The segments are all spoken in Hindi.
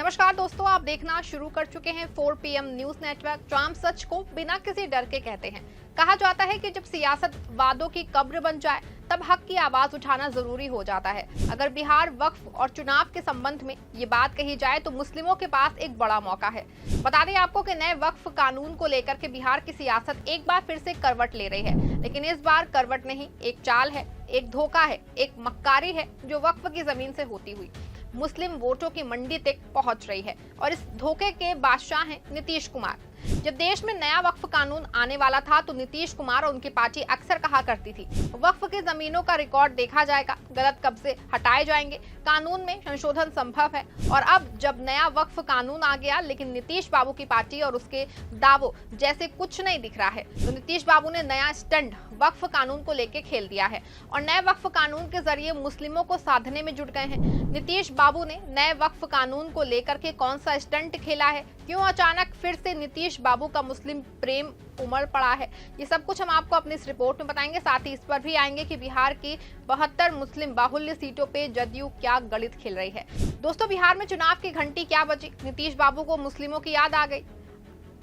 नमस्कार दोस्तों, आप देखना शुरू कर चुके हैं 4 PM न्यूज नेटवर्क। ट्रम्प सच को बिना किसी डर के कहते हैं। कहा जाता है कि जब सियासत वादों की कब्र बन जाए तब हक की आवाज उठाना जरूरी हो जाता है। अगर बिहार वक्फ और चुनाव के संबंध में ये बात कही जाए तो मुस्लिमों के पास एक बड़ा मौका है। बता दें आपको कि नए वक्फ कानून को लेकर के बिहार की सियासत एक बार फिर से करवट ले रही है, लेकिन इस बार करवट नहीं, एक चाल है, एक धोखा है, एक मक्कारी है जो वक्फ की जमीन से होती हुई मुस्लिम वोटों की मंडी तक पहुंच रही है। और इस धोखे के बादशाह हैं नीतीश कुमार। जब देश में नया वक्फ कानून आने वाला था तो नीतीश कुमार और उनकी पार्टी अक्सर कहा करती थी वक्फ की जमीनों का रिकॉर्ड देखा जाएगा, गलत कब्जे हटाए जाएंगे, कानून में संशोधन संभव है। और अब जब नया वक्फ कानून आ गया लेकिन नीतीश बाबू की पार्टी और उसके दावों जैसे कुछ नहीं दिख रहा है, तो नीतीश बाबू ने नया स्टंट वक्फ कानून को लेकर खेल दिया है और नए वक्फ कानून के जरिए मुस्लिमों को साधने में जुट गए हैं। नीतीश बाबू ने नए वक्फ कानून को लेकर के कौन सा स्टंट खेला है, क्यों अचानक फिर से नीतीश बाबू का मुस्लिम प्रेम उमड़ पड़ा है, ये सब कुछ हम आपको अपनी इस रिपोर्ट में बताएंगे। साथ ही इस पर भी आएंगे कि बिहार की 72 मुस्लिम बाहुल्य सीटों पे जदयू क्या गणित खेल रही है। दोस्तों, बिहार में चुनाव की घंटी क्या बजी, नीतीश बाबू को मुस्लिमों की याद आ गई।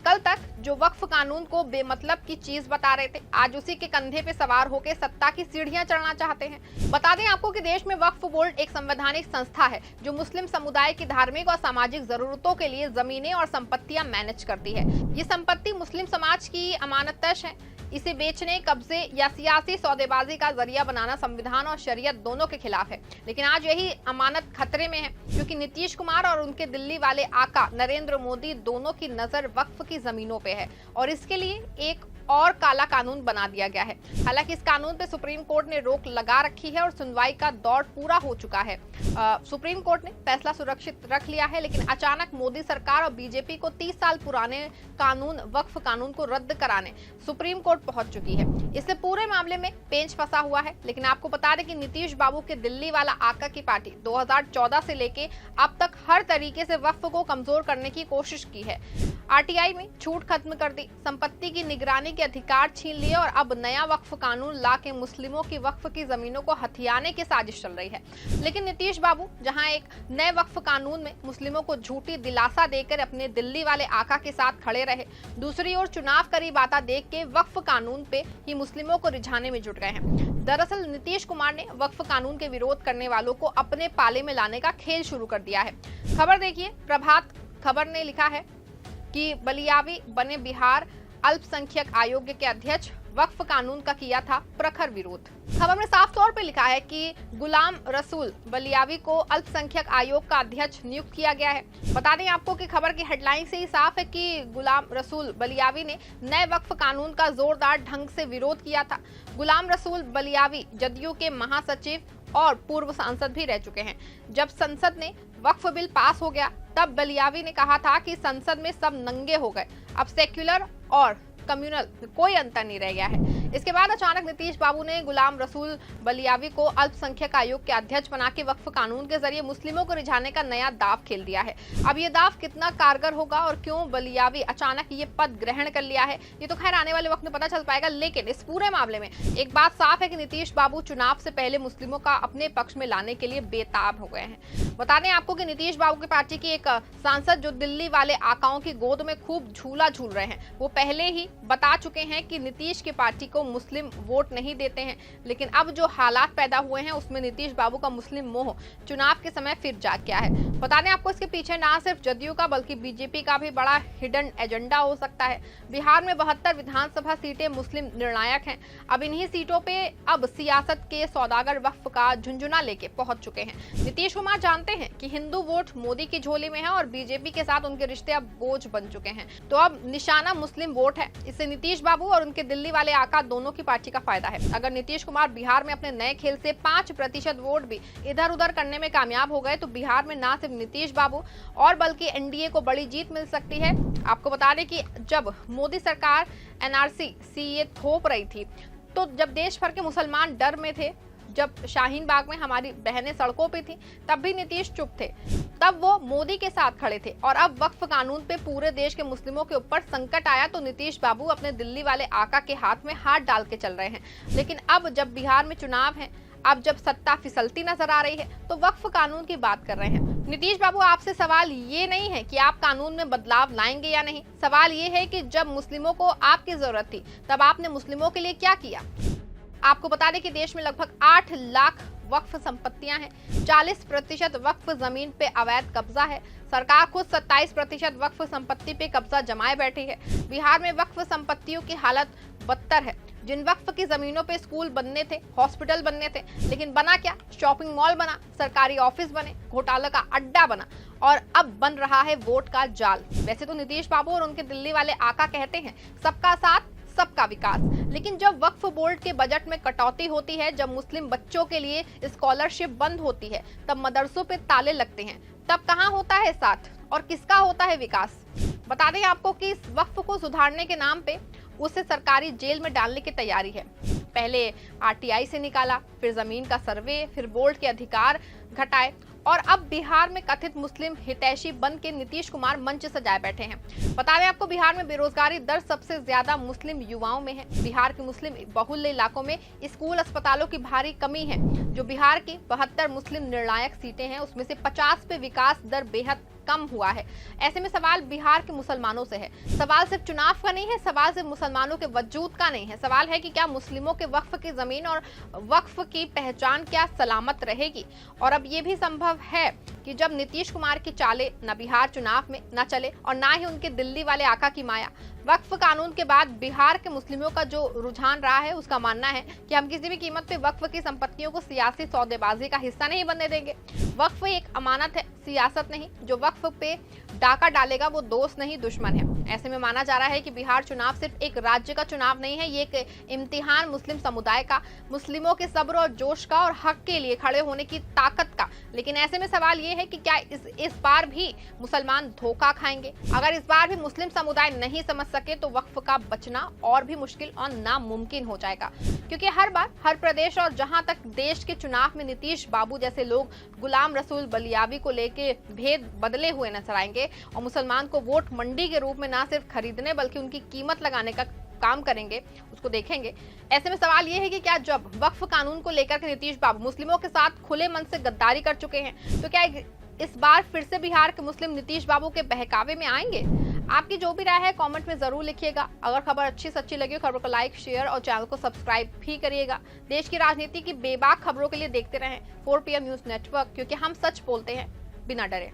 कल तक जो वक्फ कानून को बेमतलब की चीज बता रहे थे, आज उसी के कंधे पे सवार होकर सत्ता की सीढ़ियां चढ़ना चाहते हैं। बता दें आपको कि देश में वक्फ बोर्ड एक संवैधानिक संस्था है जो मुस्लिम समुदाय की धार्मिक और सामाजिक जरूरतों के लिए जमीनें और संपत्तियां मैनेज करती है। ये संपत्ति मुस्लिम समाज की अमानतश है। इसे बेचने, कब्जे या सियासी सौदेबाजी का जरिया बनाना संविधान और शरीयत दोनों के खिलाफ है। लेकिन आज यही अमानत खतरे में है क्योंकि नीतीश कुमार और उनके दिल्ली वाले आका नरेंद्र मोदी दोनों की नजर वक्फ की जमीनों पे है और इसके लिए एक और काला कानून बना दिया गया है। हालांकि इस कानून पे सुप्रीम कोर्ट ने रोक लगा रखी है और सुनवाई का दौर पूरा हो चुका है। सुप्रीम कोर्ट ने फैसला सुरक्षित रख लिया है, लेकिन अचानक मोदी सरकार और बीजेपी को 30 साल पुराने कानून वक्फ कानून को रद्द कराने सुप्रीम कोर्ट पहुंच चुकी है। इससे पूरे मामले में पेंच फंसा हुआ है। लेकिन आपको बता दें कि नीतीश बाबू के दिल्ली वाला आका की पार्टी 2014 से लेके अब तक हर तरीके से वक्फ को कमजोर करने की कोशिश की है। RTI में छूट खत्म कर दी, संपत्ति की निगरानी के अधिकार छीन लिए और अब नया वक्फ कानून ला के मुस्लिमों की वक्फ की जमीनों को हथियाने की साजिश चल रही है। लेकिन नीतीश बाबू जहां एक नए वक्फ कानून में मुस्लिमों को झूठी दिलासा देकर अपने दिल्ली वाले आका के साथ खड़े रहे, दूसरी ओर चुनाव करीब आता देख के वक्फ कानून पे ही मुस्लिमों को रिझाने में जुट गए हैं। दरअसल नीतीश कुमार ने वक्फ कानून के विरोध करने वालों को अपने पाले में लाने का खेल शुरू कर दिया है। खबर देखिए, प्रभात खबर ने लिखा है कि बलियावी बने बिहार अल्पसंख्यक आयोग के अध्यक्ष, वक्फ कानून का किया था प्रखर विरोध। खबर में साफ तौर पे लिखा है कि गुलाम रसूल बलियावी को अल्पसंख्यक आयोग का अध्यक्ष नियुक्त किया गया है। बता दें आपको कि खबर की हेडलाइन से ही साफ है कि गुलाम रसूल बलियावी ने नए वक्फ कानून का जोरदार ढंग से विरोध किया था। गुलाम रसूल बलियावी जदयू के महासचिव और पूर्व सांसद भी रह चुके हैं। जब संसद ने वक्फ बिल पास हो गया तब बलियावी ने कहा था कि संसद में सब नंगे हो गए, अब सेक्युलर और कम्युनल कोई अंतर नहीं रह गया है। इसके बाद अचानक नीतीश बाबू ने गुलाम रसूल बलियावी को अल्पसंख्यक आयोग के अध्यक्ष बना के वक्फ कानून के जरिए मुस्लिमों को रिझाने का नया दाव खेल दिया है। अब ये दाव कितना कारगर होगा और क्यों बलियावी अचानक ये पद ग्रहण कर लिया है, ये तो खैर आने वाले वक्त में पता चल पाएगा। लेकिन इस पूरे मामले में एक बात साफ है कि नीतीश बाबू चुनाव से पहले मुस्लिमों का अपने पक्ष में लाने के लिए बेताब हो गए हैं। बता दें आपको कि नीतीश बाबू की पार्टी की एक सांसद जो दिल्ली वाले आकाओं की गोद में खूब झूला झूल रहे हैं, वो पहले ही बता चुके हैं कि नीतीश की पार्टी को मुस्लिम वोट नहीं देते हैं। लेकिन अब जो हालात पैदा हुए हैं उसमें नीतीश बाबू का मुस्लिम मोह चुनाव के समय फिर जाग गया है। बता दें आपको इसके पीछे ना सिर्फ जदयू का बल्कि बीजेपी का भी बड़ा हिडन एजेंडा हो सकता है। बिहार में 72 विधानसभा सीटें मुस्लिम निर्णायक हैं। अब इन्हीं सीटों पे अब सियासत के सौदागर वक्फ का झुंझुना लेके पहुंच चुके हैं। नीतीश कुमार जानते हैं कि हिंदू वोट मोदी की झोली में है और बीजेपी के साथ उनके रिश्ते अब बोझ बन चुके हैं, तो अब निशाना मुस्लिम वोट है। इससे नीतीश बाबू और उनके दिल्ली वाले आका दोनों की पार्टी का फायदा है। अगर नीतीश कुमार बिहार में अपने नए खेल से 5% वोट भी इधर उधर करने में कामयाब हो गए तो बिहार में ना सिर्फ नीतीश बाबू और बल्कि एनडीए को बड़ी जीत मिल सकती है। आपको बता दें कि जब मोदी सरकार NRC CAA थोप रही थी तो जब देश भर के मुसलमान डर में थे, जब शाहीन बाग में हमारी बहनें सड़कों पे थी, तब भी नीतीश चुप थे, तब वो मोदी के साथ खड़े थे। और अब वक्फ कानून पे पूरे देश के मुस्लिमों के ऊपर संकट आया तो नीतीश बाबू अपने दिल्ली वाले आका के हाथ में हाथ डाल के चल रहे हैं। लेकिन अब जब बिहार में चुनाव है, अब जब सत्ता फिसलती नजर आ रही है तो वक्फ कानून की बात कर रहे हैं। नीतीश बाबू, आपसे सवाल ये नहीं है कि आप कानून में बदलाव लाएंगे या नहीं, सवाल ये है कि जब मुस्लिमों को आपकी जरूरत थी तब आपने मुस्लिमों के लिए क्या किया। आपको बता दें कि देश में लगभग 8 लाख वक्फ संपत्तियां हैं, 40% वक्फ जमीन पे अवैध कब्जा है। सरकार खुद 27% वक्फ संपत्ति पे कब्जा जमाए बैठी है। बिहार में वक्फ संपत्तियों की हालत बदतर है। जिन वक्फ की जमीनों पे स्कूल बनने थे, हॉस्पिटल बनने थे, लेकिन बना क्या? शॉपिंग मॉल बना, सरकारी ऑफिस बने, घोटाला का अड्डा बना और अब बन रहा है वोट का जाल। वैसे तो नीतीश बाबू और उनके दिल्ली वाले आका कहते हैं सबका साथ सबका विकास, लेकिन जब वक्फ बोर्ड के बजट में कटौती होती है, जब मुस्लिम बच्चों के लिए स्कॉलरशिप बंद होती है, तब मदरसों पे ताले लगते हैं, तब कहां होता है साथ और किसका होता है विकास। बता दें आपको कि इस वक्फ को सुधारने के नाम पे उसे सरकारी जेल में डालने की तैयारी है। पहले आरटीआई से निकाला, फिर जमीन का सर्वे, फिर बोर्ड के अधिकार घटाए और अब बिहार में कथित मुस्लिम हितैषी बन के नीतीश कुमार मंच सजाए बैठे हैं। बता दें आपको, बिहार में बेरोजगारी दर सबसे ज्यादा मुस्लिम युवाओं में है। बिहार के मुस्लिम बहुल्य इलाकों में स्कूल अस्पतालों की भारी कमी है। जो बिहार की 72 मुस्लिम निर्णायक सीटें हैं उसमें से 50 पे विकास दर बेहद कम हुआ है। ऐसे में सवाल बिहार के मुसलमानों से है। सवाल सिर्फ चुनाव का नहीं है, सवाल सिर्फ मुसलमानों के वजूद का नहीं है। सवाल है कि क्या मुस्लिमों के वक्फ की जमीन और वक्फ की पहचान क्या सलामत रहेगी। और अब ये भी संभव है कि जब नीतीश कुमार की चाले न बिहार चुनाव में न चले और ना ही उनके दिल्ली वाले आका की माया, वक्फ कानून के बाद बिहार के मुस्लिमों का जो रुझान रहा है उसका मानना है कि हम किसी भी कीमत पे वक्फ की संपत्तियों को सियासी सौदेबाजी का हिस्सा नहीं बनने देंगे। वक्फ एक अमानत है, सियासत नहीं। जो वक्फ पे डाका डालेगा वो दोस्त नहीं दुश्मन है। ऐसे में माना जा रहा है कि बिहार चुनाव सिर्फ एक राज्य का चुनाव नहीं है, ये एक इम्तिहान मुस्लिम समुदाय का, मुस्लिमों के सब्र और जोश का और हक के लिए खड़े होने की ताकत का। लेकिन ऐसे में सवाल ये है कि क्या इस बार भी मुसलमान धोखा खाएंगे। अगर इस बार भी मुस्लिम समुदाय नहीं समझ सके तो वक्फ का बचना और भी मुश्किल और नामुमकिन हो जाएगा। क्योंकि हर बार हर प्रदेश और जहां तक देश के चुनाव में नीतीश बाबू जैसे लोग गुलाम रसूल बलियावी को लेके भेद बदले हुए नजर आएंगे और मुसलमान को वोट मंडी के रूप में ना सिर्फ खरीदने बल्कि उनकी कीमत लगाने का काम करेंगे, उसको देखेंगे। ऐसे में सवाल ये है कि क्या जब वक्फ कानून को लेकर के नीतीश बाबू मुस्लिमों के साथ खुले मन से गद्दारी कर चुके हैं तो क्या इस बार फिर से बिहार के मुस्लिम नीतीश बाबू के बहकावे में आएंगे। आपकी जो भी राय है कमेंट में जरूर लिखिएगा। अगर खबर अच्छी सच्ची लगी खबर को लाइक शेयर और चैनल को सब्सक्राइब भी करिएगा। देश की राजनीति की बेबाक खबरों के लिए देखते रहें 4 PM न्यूज नेटवर्क, क्योंकि हम सच बोलते हैं बिना डरे।